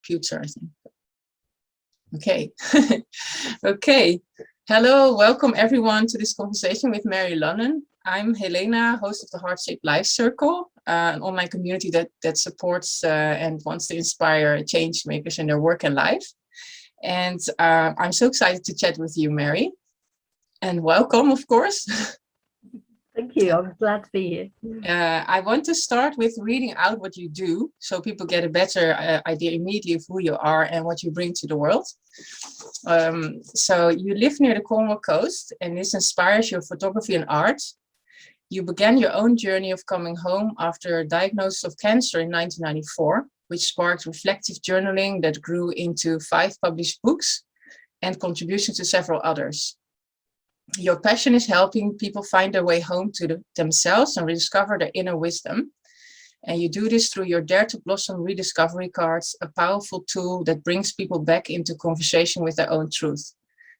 computer, I think. Okay. Okay. Hello, welcome everyone to this conversation with Mary Lunnen. I'm Helena, host of the Heart-Shaped Life Circle, an online community that supports and wants to inspire changemakers in their work and life. And I'm so excited to chat with you, Mary. And welcome, of course. Thank you. I'm glad to be here. I want to start with reading out what you do so people get a better idea immediately of who you are and what you bring to the world. So you live near the Cornwall coast, and this inspires your photography and art. You began your own journey of coming home after a diagnosis of cancer in 1994, which sparked reflective journaling that grew into 5 published books and contributions to several others. Your passion is helping people find their way home to themselves and rediscover their inner wisdom. And you do this through your Dare to Blossom rediscovery cards, a powerful tool that brings people back into conversation with their own truth,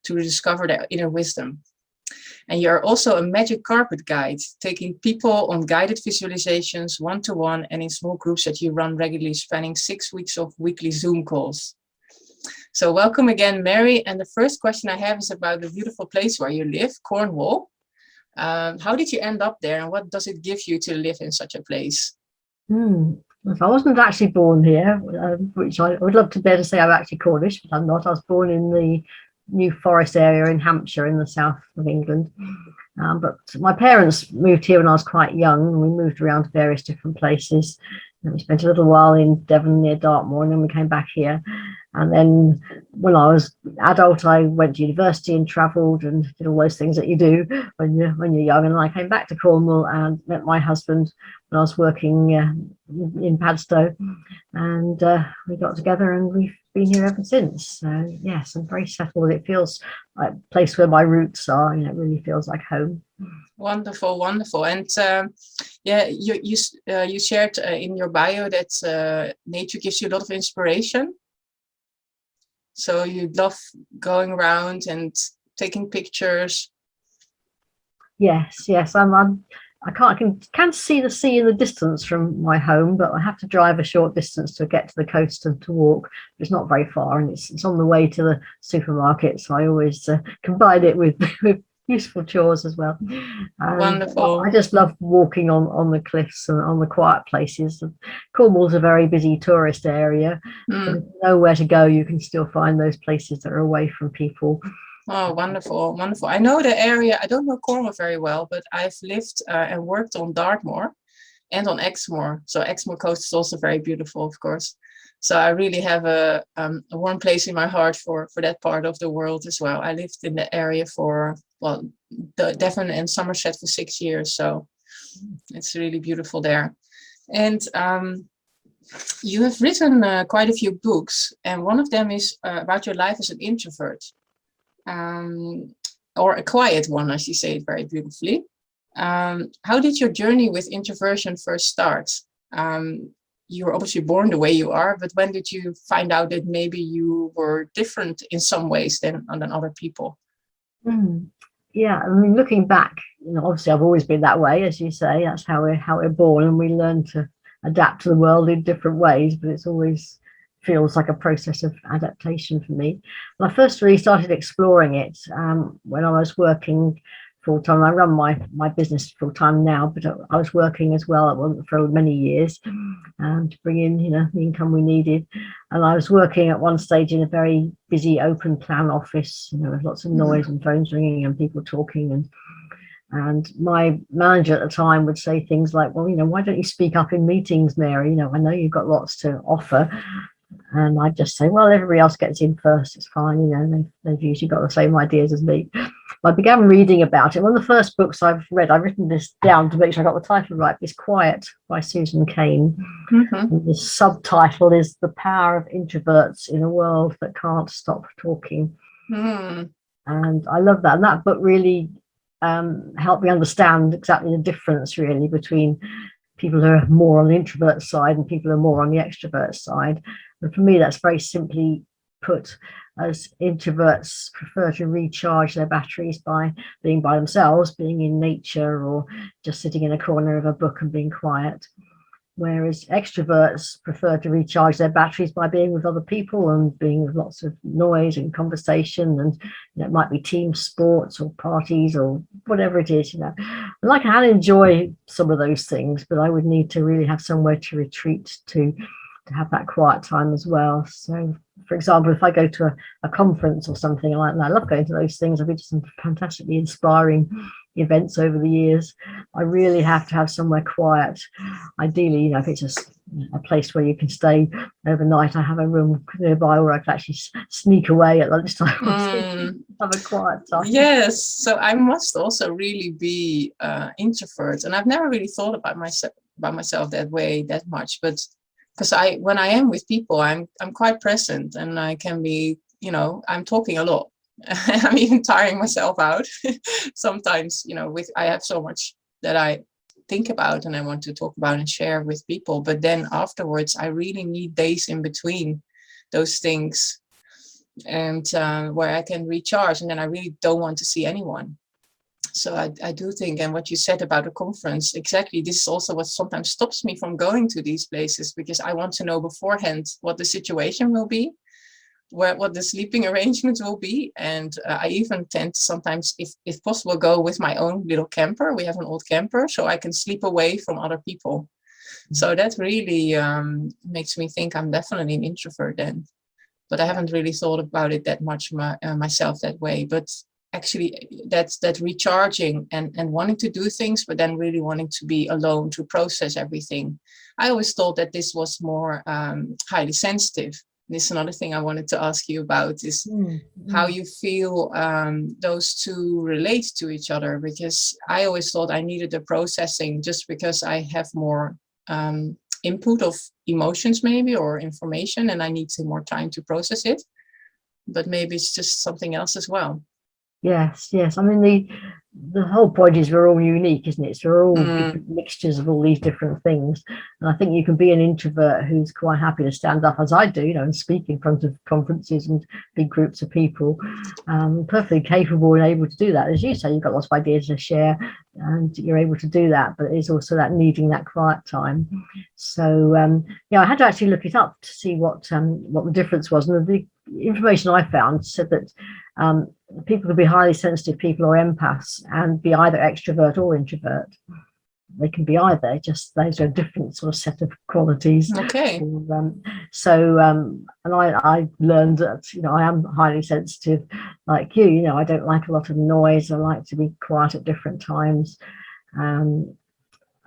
to rediscover their inner wisdom. And you're also a magic carpet guide, taking people on guided visualizations, one-to-one, and in small groups that you run regularly, spanning 6 weeks of weekly Zoom calls. So welcome again, Mary. And the first question I have is about the beautiful place where you live, Cornwall. How did you end up there, and what does it give you to live in such a place? If I wasn't actually born here, which I would love to be able to say I'm actually Cornish, but I'm not. I was born in the New Forest area in Hampshire in the south of England. But my parents moved here when I was quite young, and we moved around to various different places. And we spent a little while in Devon near Dartmoor, and then we came back here. And then when I was adult, I went to university and travelled and did all those things that you do when you're young. And I came back to Cornwall and met my husband when I was working in Padstow, and we got together and we've been here ever since. So yes, I'm very settled. It feels like a place where my roots are. It really feels like home. Wonderful, wonderful. And yeah, you shared in your bio that nature gives you a lot of inspiration. So you love going around and taking pictures. Yes. I can see the sea in the distance from my home, but I have to drive a short distance to get to the coast and to walk. It's not very far, and it's on the way to the supermarket. So I always combine it with useful chores as well. Wonderful. I just love walking on the cliffs and on the quiet places. Cornwall's a very busy tourist area. But if you know where to go, you can still find those places that are away from people. Oh, wonderful, wonderful. I know the area. I don't know Cornwall very well, but I've lived and worked on Dartmoor and on Exmoor. So Exmoor coast is also very beautiful, of course. So I really have a warm place in my heart for that part of the world as well. I lived in the area for, well, Devon and Somerset for 6 years. So it's really beautiful there. And you have written quite a few books, and one of them is about your life as an introvert. Or a quiet one, as you say it very beautifully. How did your journey with introversion first start? You were obviously born the way you are, but when did you find out that maybe you were different in some ways than other people? Yeah, I mean, looking back, obviously I've always been that way, as you say. That's how we're born, and we learn to adapt to the world in different ways, but it's always feels like a process of adaptation for me. And I first really started exploring it when I was working full-time. I run my business full-time now, but I was working as well for many years to bring in the income we needed. And I was working at one stage in a very busy open plan office, with lots of noise and phones ringing and people talking, and my manager at the time would say things like, well, why don't you speak up in meetings, Mary? I know you've got lots to offer. And I'd just say, well, everybody else gets in first, it's fine, they've usually got the same ideas as me. I began reading about it. One of the first books I've read, I've written this down to make sure I got the title right, is Quiet by Susan Cain. And the subtitle is The Power of Introverts in a World That Can't Stop Talking. And I love that. And that book really helped me understand exactly the difference really between people who are more on the introvert side and people who are more on the extrovert side. And for me, that's very simply put, as introverts prefer to recharge their batteries by being by themselves, being in nature, or just sitting in a corner of a book and being quiet. whereas extroverts prefer to recharge their batteries by being with other people and being with lots of noise and conversation, and it might be team sports or parties or whatever it is. Like, I enjoy some of those things, but I would need to really have somewhere to retreat to have that quiet time as well. So, for example, if I go to a conference or something like that, I love going to those things. I've been to some fantastically inspiring events over the years. I really have to have somewhere quiet. Ideally, if it's a place where you can stay overnight, I have a room nearby where I can actually sneak away at lunchtime or have a quiet time. Yes, so I must also really be introvert, and I've never really thought about myself that way that much, but because when I am with people, I'm quite present, and I can be, I'm talking a lot. I'm even tiring myself out sometimes, I have so much that I think about and I want to talk about and share with people. But then afterwards, I really need days in between those things, and where I can recharge, and then I really don't want to see anyone. So I do think, and what you said about a conference, exactly, this is also what sometimes stops me from going to these places, because I want to know beforehand what the situation will be, what the sleeping arrangements will be. And I even tend to sometimes, if possible, go with my own little camper. We have an old camper, so I can sleep away from other people. So that really makes me think I'm definitely an introvert then. But I haven't really thought about it that much myself that way. But actually, that's that recharging and wanting to do things, but then really wanting to be alone to process everything. I always thought that this was more highly sensitive. This is another thing I wanted to ask you about, is how you feel those two relate to each other, because I always thought I needed the processing just because I have more input of emotions maybe, or information, and I need some more time to process it. But maybe it's just something else as well. Yes. I mean, the whole point is we're all unique, isn't it? So we're all different mixtures of all these different things. And I think you can be an introvert who's quite happy to stand up, as I do, and speak in front of conferences and big groups of people, perfectly capable and able to do that. As you say, you've got lots of ideas to share and you're able to do that, but it's also that needing that quiet time. So I had to actually look it up to see what the difference was. And the information I found said that people can be highly sensitive people or empaths and be either extrovert or introvert. They can be either, just those are a different sort of set of qualities. Okay. And I learned that I am highly sensitive, like you. I don't like a lot of noise. I like to be quiet at different times, and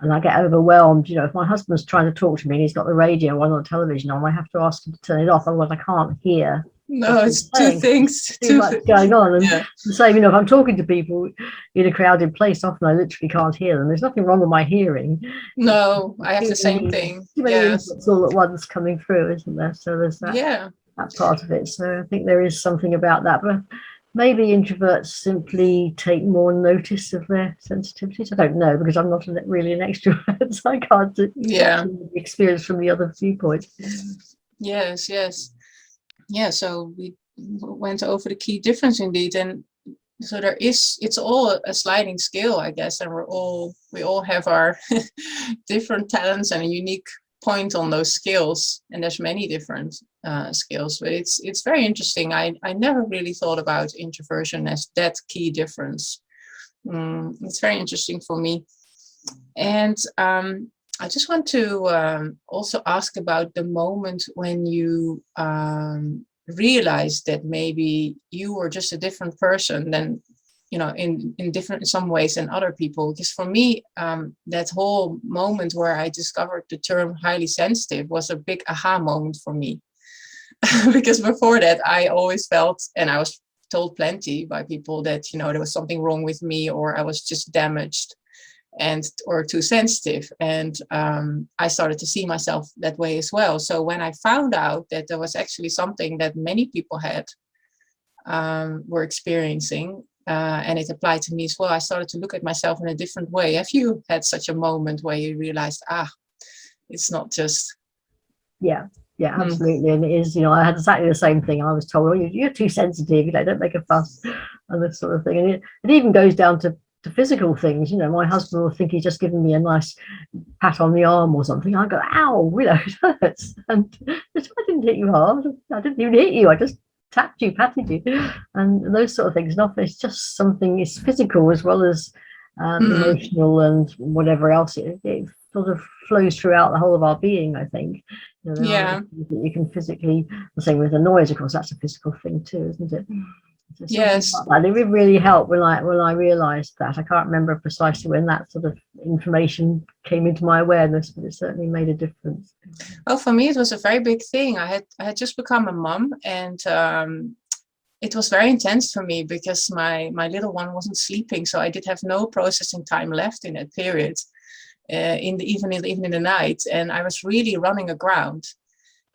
I get overwhelmed. If my husband's trying to talk to me and he's got the radio on or television on, I have to ask him to turn it off, otherwise I can't hear. No, it's two things. Too much going on. And the same, if I'm talking to people in a crowded place, often I literally can't hear them. There's nothing wrong with my hearing. No, I have the same thing. Too many inputs all at once coming through, isn't there? So there's that part of it. So I think there is something about that. But maybe introverts simply take more notice of their sensitivities. I don't know, because I'm not really an extrovert, so I can't experience from the other viewpoint. Yes. Yeah, so we went over the key difference indeed, and so it's all a sliding scale, I guess, and we all have our different talents and a unique point on those skills, and there's many different skills, but it's very interesting. I never really thought about introversion as that key difference. It's very interesting for me, and I just want to also ask about the moment when you realized that maybe you were just a different person than, in some ways than other people. Because for me, that whole moment where I discovered the term highly sensitive was a big aha moment for me. Because before that, I always felt, and I was told plenty by people that, there was something wrong with me, or I was just damaged or too sensitive, and I started to see myself that way as well. So when I found out that there was actually something that many people were experiencing, and it applied to me as well, I started to look at myself in a different way. Have you had such a moment where you realized, it's not just... Yeah, absolutely. And it is, I had exactly the same thing. I was told, you're too sensitive, don't make a fuss, and this sort of thing. And it even goes down to to physical things. My husband will think he's just given me a nice pat on the arm or something. I go, ow, it hurts. And I didn't hit you hard. I didn't even hit you. I just tapped you, patted you, and those sort of things. And often it's just something, it's physical as well as emotional and whatever else. It sort of flows throughout the whole of our being, I think. Yeah. You can physically, the same with the noise, of course, that's a physical thing too, isn't it? So yes. like it really helped when I realized that. I can't remember precisely when that sort of information came into my awareness, but it certainly made a difference. Well, for me, it was a very big thing. I had just become a mom, and it was very intense for me because my little one wasn't sleeping, so I did have no processing time left in that period, even in the night, and I was really running aground.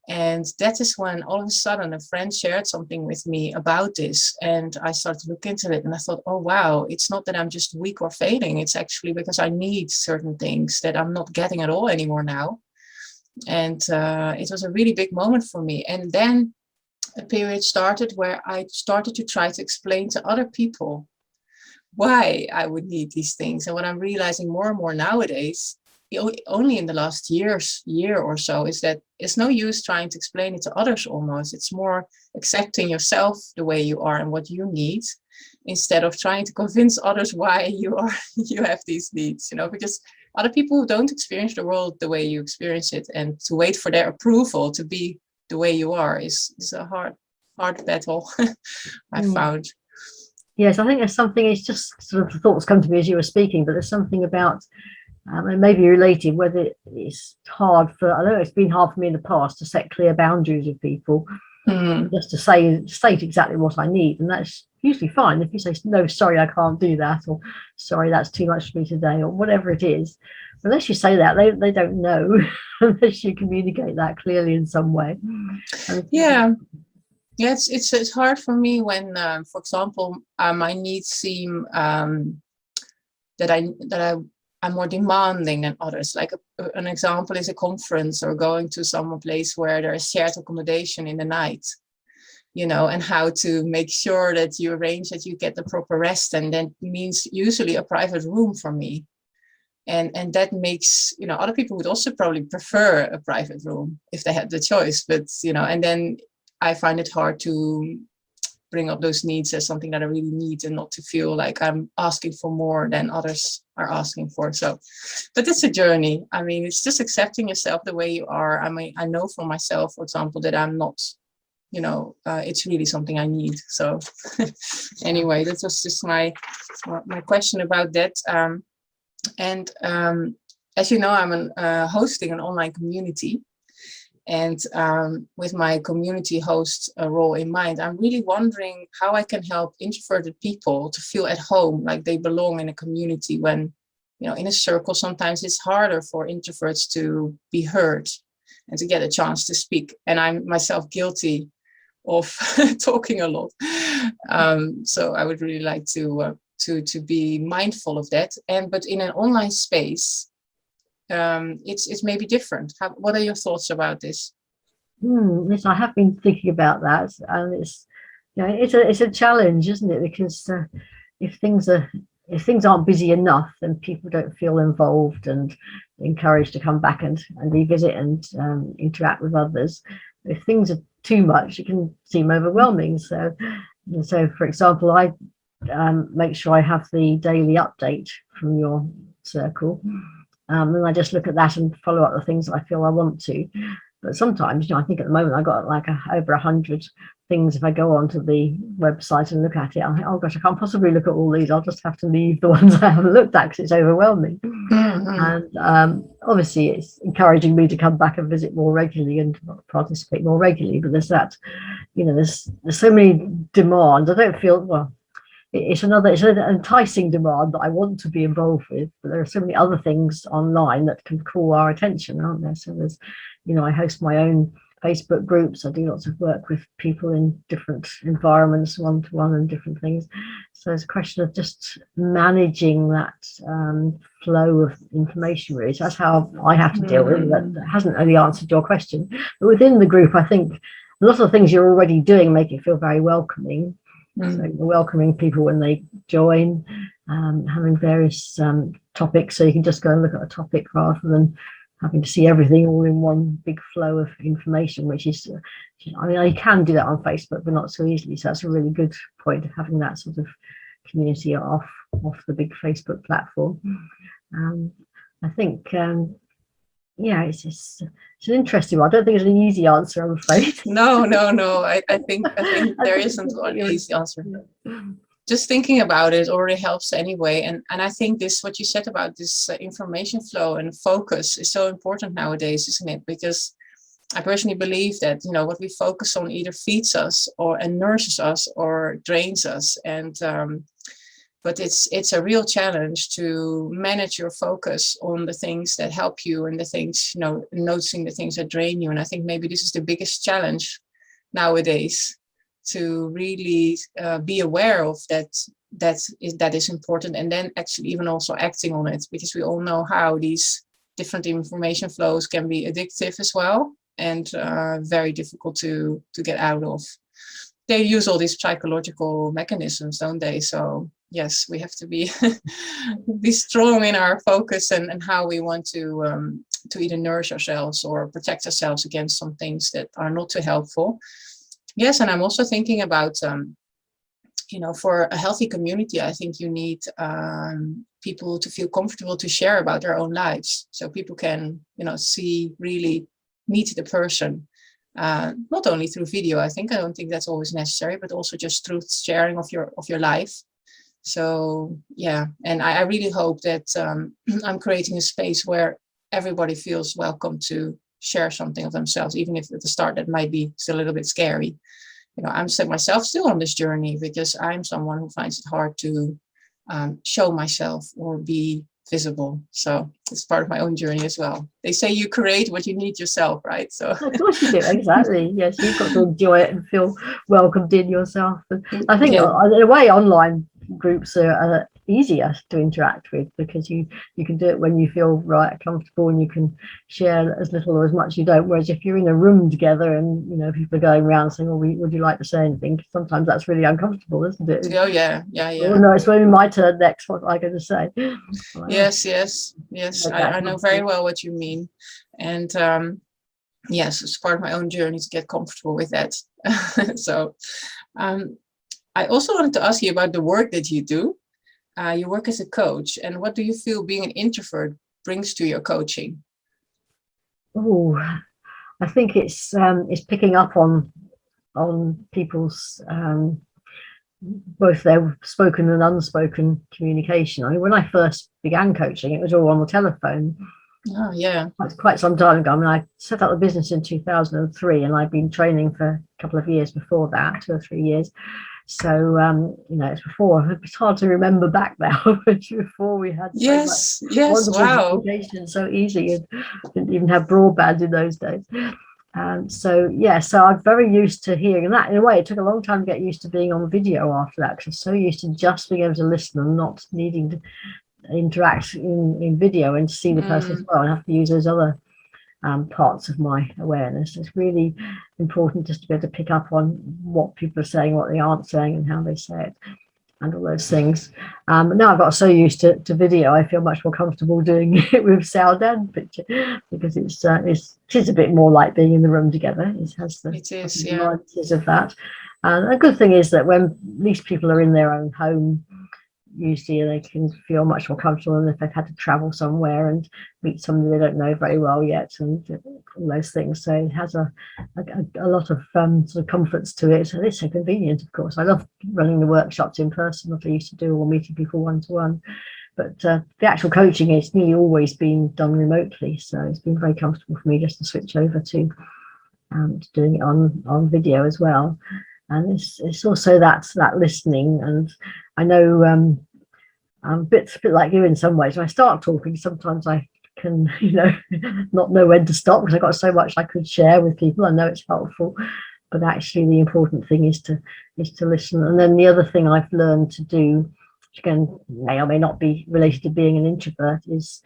And that is when all of a sudden a friend shared something with me about this, and I started to look into it, and I thought, oh wow, it's not that I'm just weak or failing, it's actually because I need certain things that I'm not getting at all anymore now. And it was a really big moment for me. And then a period started where I started to try to explain to other people why I would need these things. And what I'm realizing more and more nowadays, only in the last year or so, is that it's no use trying to explain it to others almost. It's more accepting yourself the way you are and what you need, instead of trying to convince others why you have these needs, because other people who don't experience the world the way you experience it, and to wait for their approval to be the way you are is a hard battle. I found. Yes, I think there's something, it's just sort of thoughts come to me as you were speaking, but there's something about and maybe related, whether it's hard I know it's been hard for me in the past to set clear boundaries with people, just to state exactly what I need, and that's usually fine. If you say, no, sorry, I can't do that, or sorry, that's too much for me today, or whatever it is, unless you say that, they don't know unless you communicate that clearly in some way. It's hard for me when, for example, my needs seem that I'm more demanding than others. Like an example is a conference or going to some place where there is shared accommodation in the night, and how to make sure that you arrange that you get the proper rest. And that means usually a private room for me. And that makes, other people would also probably prefer a private room if they had the choice. But, and then I find it hard to bring up those needs as something that I really need, and not to feel like I'm asking for more than others are asking for. So, but it's a journey. I mean, it's just accepting yourself the way you are. I mean, I know for myself, for example, that I'm not, it's really something I need. So anyway, that was just my question about that. As you know, I'm hosting an online community. And with my community host role in mind, I'm really wondering how I can help introverted people to feel at home, like they belong in a community. When, in a circle, sometimes it's harder for introverts to be heard and to get a chance to speak. And I'm myself guilty of talking a lot. So I would really like to be mindful of that. But in an online space, it's maybe different. What are your thoughts about this? Yes, I have been thinking about that, and it's a challenge, isn't it? Because if things aren't busy enough, then people don't feel involved and encouraged to come back and revisit and interact with others. If things are too much, it can seem overwhelming. So for example, I make sure I have the daily update from your circle. And I just look at that and follow up the things that I feel I want to. But sometimes, I think at the moment I've got like over 100 things. If I go onto the website and look at it, I think, oh gosh, I can't possibly look at all these. I'll just have to leave the ones I haven't looked at because it's overwhelming. And obviously it's encouraging me to come back and visit more regularly and participate more regularly. But there's that, there's so many demands. I don't feel, well, it's an enticing demand that I want to be involved with, but there are so many other things online that can call our attention, aren't there? So there's, I host my own Facebook groups. I do lots of work with people in different environments, one-to-one and different things. So it's a question of just managing that flow of information, really. So that's how I have to deal with it. That hasn't really answered your question. But within the group, I think a lot of the things you're already doing make it feel very welcoming. So welcoming people when they join, having various topics, so you can just go and look at a topic rather than having to see everything all in one big flow of information, which is, I mean, you can do that on Facebook, but not so easily. So that's a really good point of having that sort of community off the big Facebook platform. I think, yeah, it's an interesting one. I don't think it's an easy answer, I'm afraid. No. I think there isn't an easy answer. Just thinking about it already helps anyway. And I think what you said about this information flow and focus is so important nowadays, isn't it? Because I personally believe that, what we focus on either feeds us and nourishes us or drains us. And but it's a real challenge to manage your focus on the things that help you and the things, noticing the things that drain you. And I think maybe this is the biggest challenge nowadays, to really be aware of that is important, and then actually even also acting on it, because we all know how these different information flows can be addictive as well, and very difficult to get out of. They use all these psychological mechanisms, don't they? So yes, we have to be strong in our focus and how we want to either nourish ourselves or protect ourselves against some things that are not too helpful. Yes, and I'm also thinking about, for a healthy community, I think you need people to feel comfortable to share about their own lives. So people can, really meet the person, not only through video. I don't think that's always necessary, but also just through sharing of your life. So, yeah, and I really hope that I'm creating a space where everybody feels welcome to share something of themselves, even if at the start that might be still a little bit scary. I'm myself still on this journey, because I'm someone who finds it hard to show myself or be visible. So it's part of my own journey as well. They say you create what you need yourself, right? So of course you do, exactly. Yes, you've got to enjoy it and feel welcomed in yourself. And I think in a way online groups are easier to interact with, because you can do it when you feel right, comfortable, and you can share as little or as much you don't. Whereas if you're in a room together and people are going around saying, "Well, would you like to say anything?" Sometimes that's really uncomfortable, isn't it? Oh yeah. Oh no, it's really my turn next. What am I going to say? Yes. I know very well what you mean, and yes, it's part of my own journey to get comfortable with that. So I also wanted to ask you about the work that you do. You work as a coach, and what do you feel being an introvert brings to your coaching? Oh, I think it's picking up on people's both their spoken and unspoken communication. I mean, when I first began coaching, it was all on the telephone. Oh yeah, that's quite some time ago. I mean, I set up the business in 2003, and I've been training for a couple of years before that, 2 or 3 years. So it's before. It's hard to remember back now, but before we had yes, wow, communication, so easy, and didn't even have broadband in those days. So I'm very used to hearing that. In a way, it took a long time to get used to being on video after that, because I'm so used to just being able to listen and not needing to interact in video and see the person as well, and have to use those other parts of my awareness. It's really important just to be able to pick up on what people are saying, what they aren't saying, and how they say it, and all those things. Now I've got so used to video, I feel much more comfortable doing it with sound and picture, because it is a bit more like being in the room together. It has the nuances of that. And a good thing is that when at least people are in their own home, usually they can feel much more comfortable than if they've had to travel somewhere and meet somebody they don't know very well yet, and all those things. So it has a lot of sort of comforts to it. So it's so convenient, of course. I love running the workshops in person, what I used to do, or meeting people one-to-one. But the actual coaching is nearly always been done remotely. So it's been very comfortable for me just to switch over to doing it on video as well. And it's also that listening. And I know I'm a bit like you in some ways. When I start talking, sometimes I can, not know when to stop, because I've got so much I could share with people. I know it's helpful, but actually the important thing is to listen. And then the other thing I've learned to do, which again may or may not be related to being an introvert, is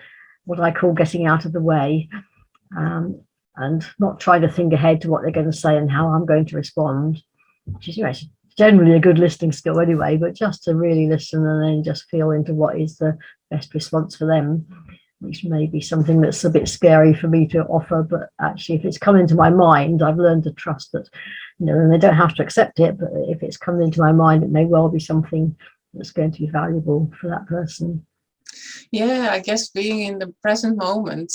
what I call getting out of the way, and not trying to think ahead to what they're going to say and how I'm going to respond. Which is, it's generally a good listening skill anyway, but just to really listen and then just feel into what is the best response for them, which may be something that's a bit scary for me to offer. But actually, if it's come into my mind, I've learned to trust that, and they don't have to accept it, but if it's come into my mind, it may well be something that's going to be valuable for that person. Yeah, I guess being in the present moment.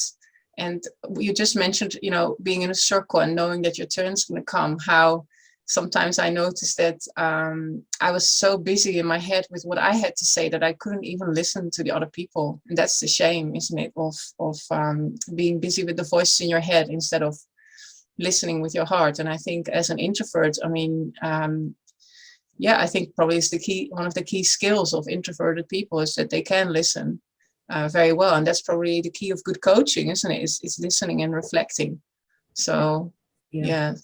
And you just mentioned, being in a circle and knowing that your turn's going to come, how sometimes I noticed that I was so busy in my head with what I had to say that I couldn't even listen to the other people. And that's the shame, isn't it, of being busy with the voices in your head instead of listening with your heart. And I think as an introvert, I think probably is one of the key skills of introverted people is that they can listen very well. And that's probably the key of good coaching, isn't it? It's listening and reflecting. So, yeah.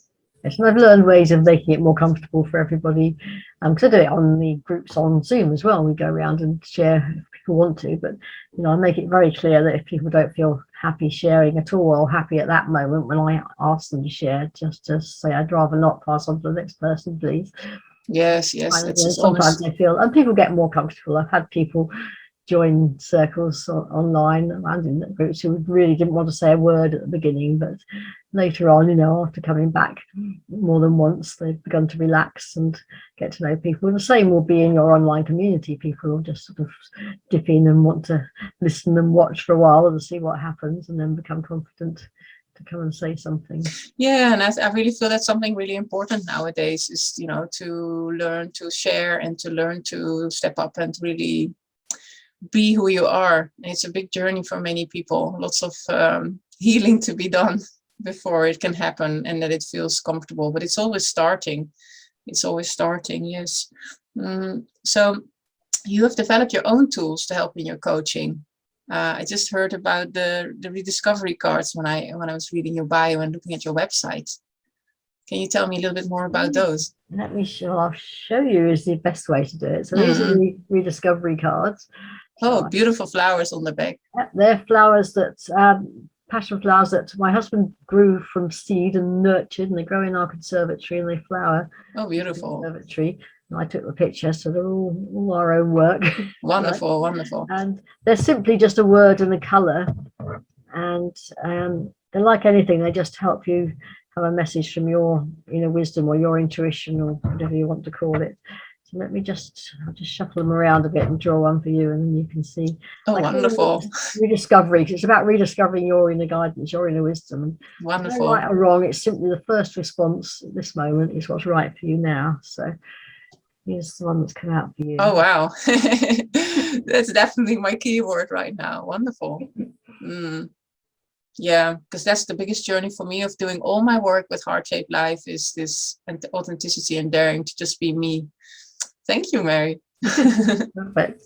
Yes, and I've learned ways of making it more comfortable for everybody. Because I do it on the groups on Zoom as well. We go around and share if people want to, but I make it very clear that if people don't feel happy sharing at all or happy at that moment when I ask them to share, just to say I'd rather not pass on to the next person, please. Yes. Sometimes they feel, and people get more comfortable. I've had people join circles online and in groups who really didn't want to say a word at the beginning, but later on, after coming back more than once, they've begun to relax and get to know people. And the same will be in your online community. People will just sort of dip in and want to listen and watch for a while and see what happens, and then become confident to come and say something. Yeah, and I really feel that's something really important nowadays is, to learn to share and to learn to step up and really be who you are. And it's a big journey for many people, lots of healing to be done before it can happen and that it feels comfortable, but it's always starting. Yes. So you have developed your own tools to help in your coaching. I just heard about the rediscovery cards when I was reading your bio and looking at your website. Can you tell me a little bit more about those? I'll show you is the best way to do it. So these are the rediscovery cards. Beautiful flowers on the back. They're flowers that, passion flowers that my husband grew from seed and nurtured, and they grow in our conservatory and they flower. Oh, beautiful. Conservatory. And I took the picture, so they're all our own work. Wonderful, wonderful. And they're simply just a word and a colour. And they're like anything, they just help you have a message from your inner wisdom or your intuition or whatever you want to call it. So I'll just shuffle them around a bit and draw one for you, and then you can see. Wonderful. Rediscovery. It's about rediscovering your inner guidance, your inner wisdom. Wonderful. No right or wrong. It's simply the first response at this moment is what's right for you now. So here's the one that's come out for you. Oh, wow. That's definitely my keyword right now. Wonderful. Yeah, because that's the biggest journey for me of doing all my work with Heart-Shaped Life is this authenticity and daring to just be me. Thank you, Mary. Perfect.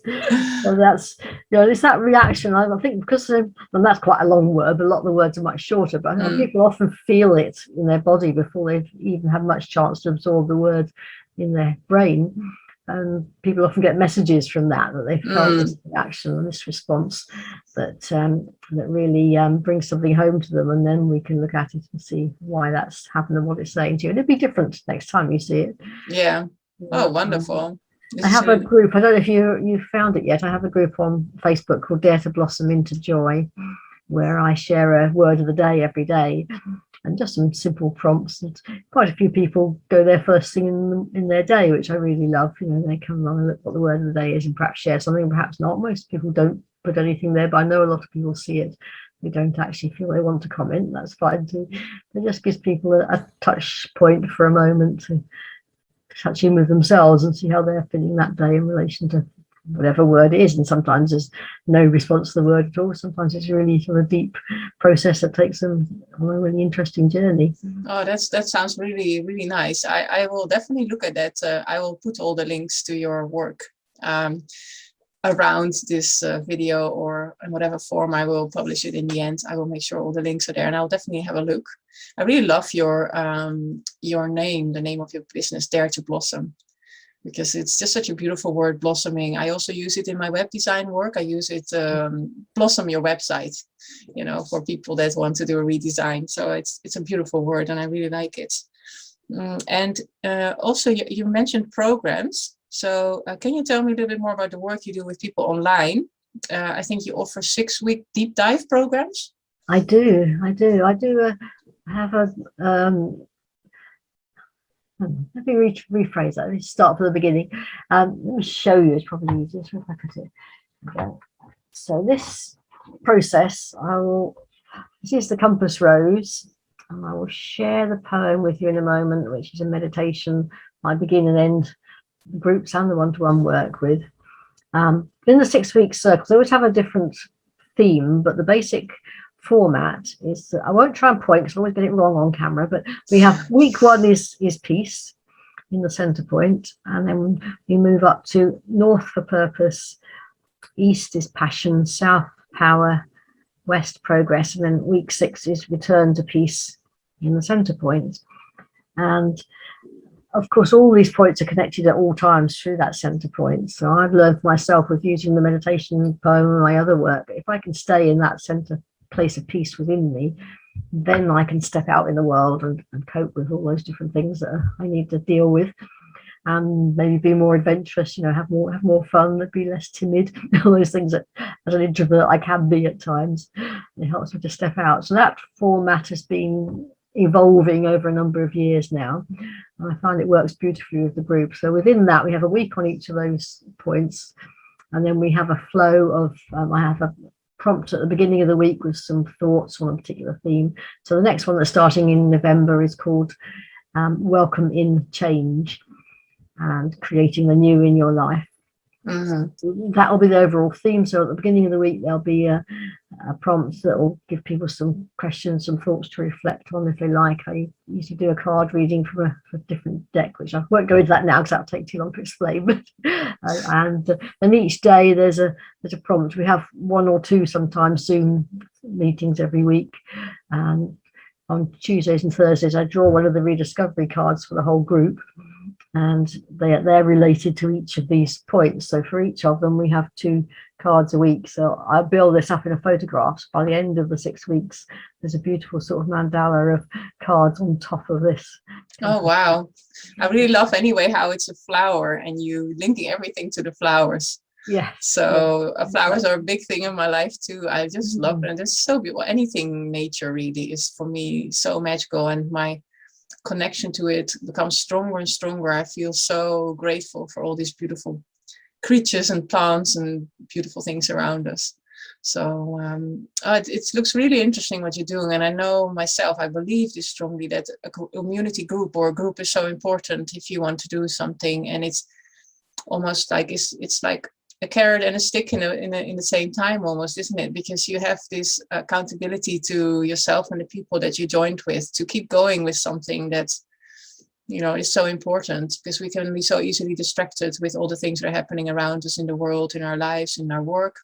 So that's, it's that reaction. I think because, and that's quite a long word, but a lot of the words are much shorter, but people often feel it in their body before they've even had much chance to absorb the word in their brain. And people often get messages from that they felt this reaction and this response that really brings something home to them, and then we can look at it and see why that's happened and what it's saying to you. And it'll be different next time you see it. Yeah. Oh, wonderful. I have a group, I don't know if you found it yet, I have a group on Facebook called Dare to Blossom into Joy, where I share a word of the day every day and just some simple prompts, and quite a few people go there first thing in their day, which I really love. They come along and look what the word of the day is and perhaps share something, perhaps not. Most people don't put anything there, but I know a lot of people see it. They don't actually feel they want to comment. That's fine too. It just gives people a touch point for a moment to touch in with themselves and see how they're feeling that day in relation to whatever word it is. And sometimes there's no response to the word at all. Sometimes it's really sort of deep process that takes them on a really interesting journey. Oh, that sounds really, really nice. I will definitely look at that. I will put all the links to your work around this video, or in whatever form I will publish it in the end. I will make sure all the links are there, and I'll definitely have a look. I really love your name, the name of your business, Dare to Blossom, because it's just such a beautiful word, blossoming. I also use it in my web design work. I use it, blossom your website, for people that want to do a redesign. So it's a beautiful word, and I really like it. And also you mentioned programs. So can you tell me a little bit more about the work you do with people online? I think you offer 6-week deep dive programs. I do. Have a let me rephrase that. Let's start from the beginning. Let me show you. It's probably easiest if I put it. Okay. So this process, this is the compass rose, and I will share the poem with you in a moment, which is a meditation I begin and end groups and the one-to-one work with. In the 6-week circles, they always have a different theme, but the basic format is that I won't try and point because I always get it wrong on camera, but we have week 1 is peace in the center point, and then we move up to north for purpose, east is passion, south power, west progress, and then week 6 is return to peace in the center point. And of course, all these points are connected at all times through that center point. So I've learned myself with using the meditation poem and my other work, if I can stay in that center place of peace within me, then I can step out in the world and cope with all those different things that I need to deal with, and maybe be more adventurous, have more fun, be less timid, all those things that as an introvert I can be at times. It helps me to step out. So that format has been evolving over a number of years now, and I find it works beautifully with the group. So within that, we have a week on each of those points, and then we have a flow of I have a prompt at the beginning of the week with some thoughts on a particular theme. So the next one that's starting in November is called Welcome in Change and Creating the New in Your Life. Mm-hmm. That will be the overall theme. So at the beginning of the week, there'll be a prompt that will give people some questions, some thoughts to reflect on if they like. I usually do a card reading from a different deck, which I won't go into that now because that'll take too long to explain. And then each day there's a prompt. We have 1 or 2 sometimes Zoom meetings every week. And on Tuesdays and Thursdays, I draw one of the rediscovery cards for the whole group. And they're related to each of these points. So for each of them, we have 2 cards a week. So I build this up in a photograph. By the end of the 6 weeks, there's a beautiful sort of mandala of cards on top of this. Oh, wow. I really love anyway how it's a flower and you linking everything to the flowers. Yeah. So flowers are a big thing in my life too. I just love them. They're so beautiful. Anything nature really is for me so magical, and my connection to it becomes stronger and stronger. I feel so grateful for all these beautiful creatures and plants and beautiful things around us. So it looks really interesting what you're doing. And I know myself, I believe this strongly, that a community group or a group is so important if you want to do something. And it's almost like it's like a carrot and a stick in the same time almost, isn't it? Because you have this accountability to yourself and the people that you joined with to keep going with something that is so important, because we can be so easily distracted with all the things that are happening around us in the world, in our lives, in our work.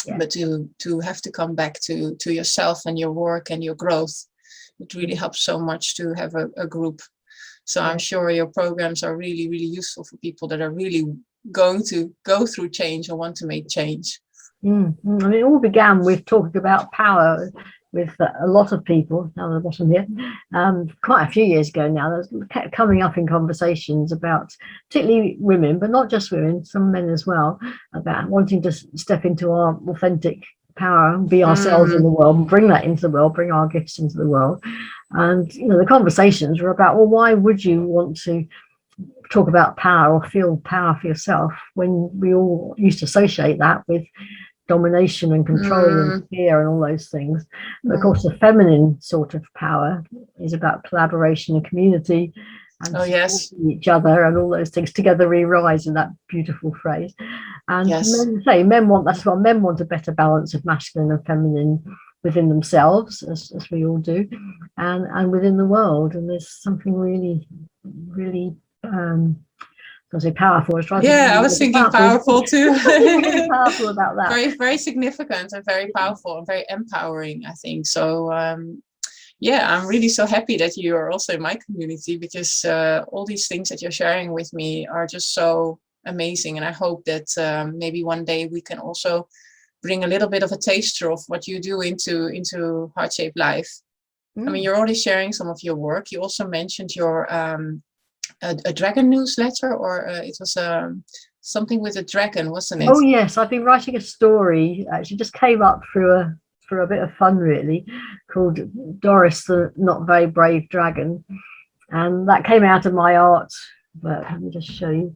Yeah. But to have to come back to yourself and your work and your growth, it really helps so much to have a group. So yeah. I'm sure your programs are really, really useful for people that are really going to go through change or want to make change. I mean, it all began with talking about power with a lot of people down the bottom here, quite a few years ago now. That kept coming up in conversations about, particularly women, but not just women, some men as well, about wanting to step into our authentic power and be ourselves in the world and bring that into the world, bring our gifts into the world. And the conversations were about, well, why would you want to talk about power or feel power for yourself when we all used to associate that with domination and control and fear and all those things? But of course, the feminine sort of power is about collaboration and community and each other and all those things. Together we rise, in that beautiful phrase. And men want that as well. Men want a better balance of masculine and feminine within themselves, as we all do, and within the world. And there's something really, really I say powerful. I was thinking powerful too. Really powerful about that. Very, very significant and very powerful and very empowering, I think. So I'm really so happy that you are also in my community, because all these things that you're sharing with me are just so amazing. And I hope that maybe one day we can also bring a little bit of a taster of what you do into Heart Shaped Life. I mean, you're already sharing some of your work. You also mentioned your a dragon newsletter, or it was something with a dragon, wasn't it? Oh yes, I've been writing a story. Actually, just came up for a bit of fun, really, called Doris the Not Very Brave Dragon, and that came out of my art. But let me just show you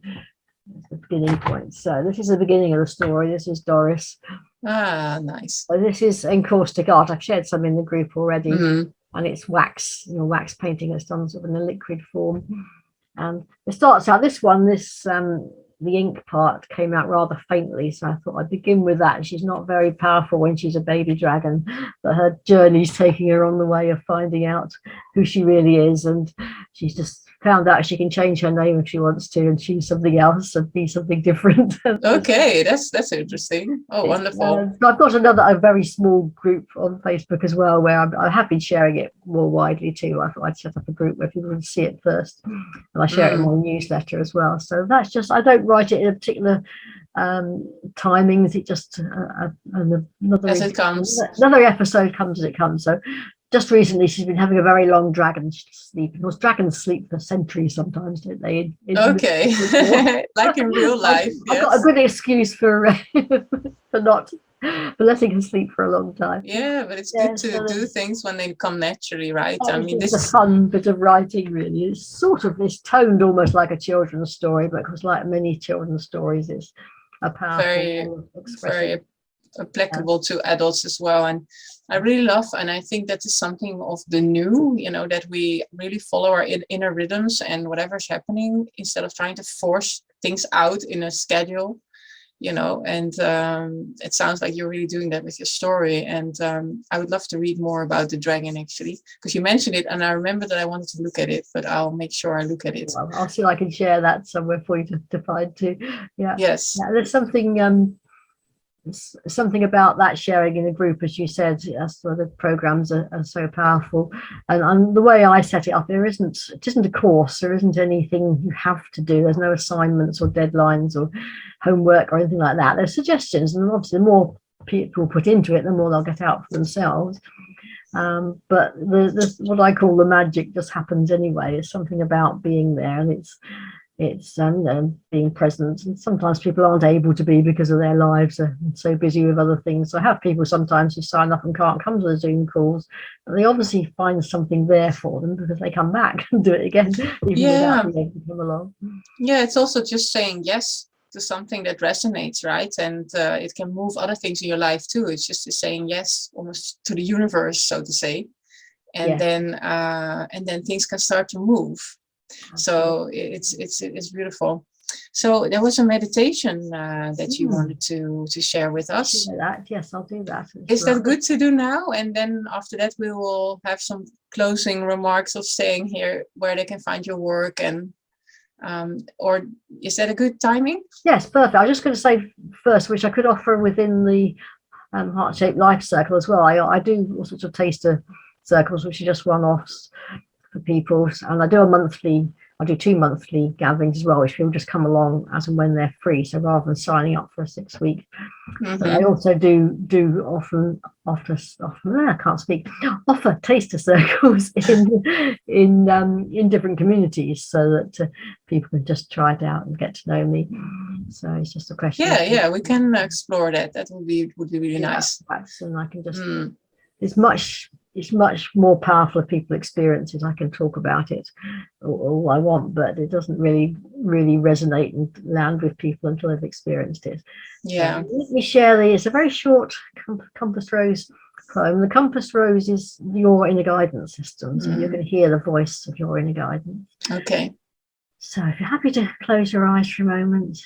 the beginning point. So this is the beginning of the story. This is Doris. Ah, nice. So this is encaustic art. I've shared some in the group already, and it's wax, wax painting that's done sort of in a liquid form. And it starts out, this the ink part came out rather faintly, so I thought I'd begin with that. She's not very powerful when she's a baby dragon, but her journey's taking her on the way of finding out who she really is, and she's just found out she can change her name if she wants to and choose something else and be something different. Okay, that's interesting. Oh, wonderful. I've got a very small group on Facebook as well, where I have been sharing it more widely too. I thought I'd set up a group where people would see it first, and I share it in my newsletter as well. So that's just, I don't write it in a particular timings. It just another episode comes as it comes. So just recently, she's been having a very long dragon sleep. Of course, dragons sleep for centuries sometimes, don't they? Okay, like in real life. I've got a good excuse for letting her sleep for a long time. Yeah, but it's good to do things when they come naturally, right? I mean, this is a fun bit of writing, really. It's toned almost like a children's story, but because like many children's stories, it's a powerful, very applicable to adults as well. And I really love, and I think that is something of the new, that we really follow our inner rhythms and whatever's happening, instead of trying to force things out in a schedule, and it sounds like you're really doing that with your story. And I would love to read more about the dragon, actually, because you mentioned it and I remember that I wanted to look at it, but I'll make sure I look at it. Well, I'll see if I can share that somewhere for you to find too. Yeah. Yes. Yeah, there's something about that sharing in a group, as you said. That's why the programs are so powerful. And the way I set it up, it isn't a course. There isn't anything you have to do. There's no assignments or deadlines or homework or anything like that. There's suggestions, and obviously the more people put into it, the more they'll get out for themselves. But what I call the magic just happens anyway. It's something about being there, and it's being present. And sometimes people aren't able to be because of their lives are so busy with other things. So I have people sometimes who sign up and can't come to the Zoom calls, but they obviously find something there for them because they come back and do it again, even without being able to come along. Yeah, it's also just saying yes to something that resonates, right? And it can move other things in your life too. It's just saying yes almost to the universe, so to say. And then things can start to move. So it's beautiful. So there was a meditation that you wanted to share with us. Yes, I'll do that. Is that good to do now? And then after that, we will have some closing remarks of saying here where they can find your work, and or is that a good timing? Yes, perfect. I was just going to say first, which I could offer within the Heart-Shaped Life Circle as well. I do all sorts of taster circles, which are just one-offs for people, and I do 2 monthly gatherings as well, which people just come along as and when they're free. So rather than signing up for a 6 week, but I also do often offer taster circles in different communities, so that people can just try it out and get to know me. So it's just a question. Yeah, we can explore that. That would be really nice. And I can just it's much more powerful if people experience it. I can talk about it all I want, but it doesn't really resonate and land with people until they've experienced it. Yeah. Let me share it's a very short Compass Rose poem. The Compass Rose is your inner guidance system. So you're going to hear the voice of your inner guidance. Okay. So if you're happy to close your eyes for a moment,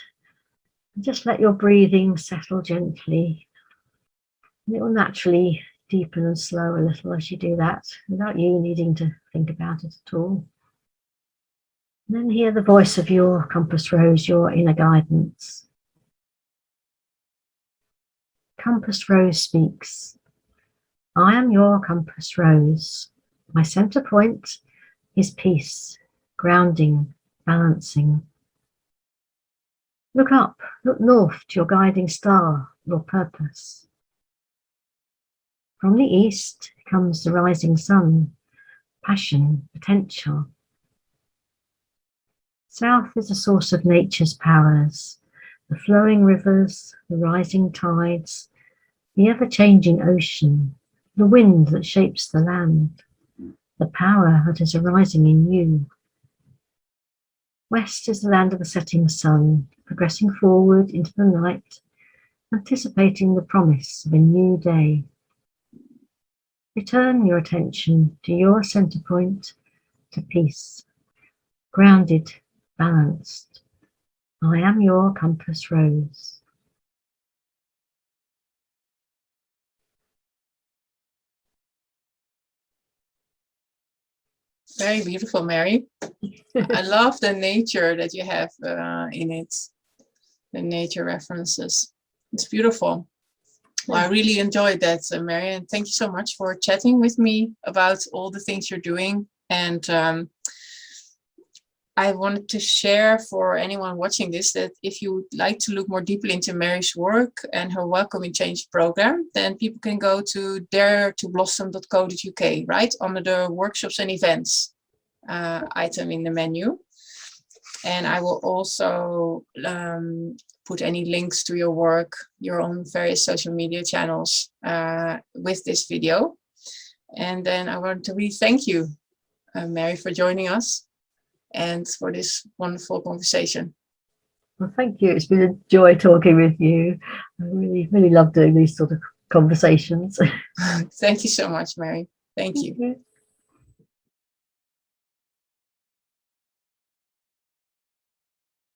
just let your breathing settle gently. It will naturally deepen and slow a little as you do that, without you needing to think about it at all. And then hear the voice of your Compass Rose, your inner guidance. Compass Rose speaks. I am your Compass Rose. My center point is peace, grounding, balancing. Look up, look north to your guiding star, your purpose. From the east comes the rising sun, passion, potential. South is a source of nature's powers, the flowing rivers, the rising tides, the ever-changing ocean, the wind that shapes the land, the power that is arising in you. West is the land of the setting sun, progressing forward into the night, anticipating the promise of a new day. Return your attention to your center point, to peace, grounded, balanced. I am your compass rose. Very beautiful, Mary. I love the nature that you have in it, the nature references. It's beautiful. Well, I really enjoyed that, Mary, and thank you so much for chatting with me about all the things you're doing. And I wanted to share for anyone watching this that if you would like to look more deeply into Mary's work and her Welcoming Change program, then people can go to daretoblossom.co.uk, right, under the workshops and events item in the menu. And I will also put any links to your work, your own various social media channels with this video. And then I want to really thank you, Mary, for joining us and for this wonderful conversation. Well, thank you. It's been a joy talking with you. I really love doing these sort of conversations. Thank you so much, Mary. Thank you.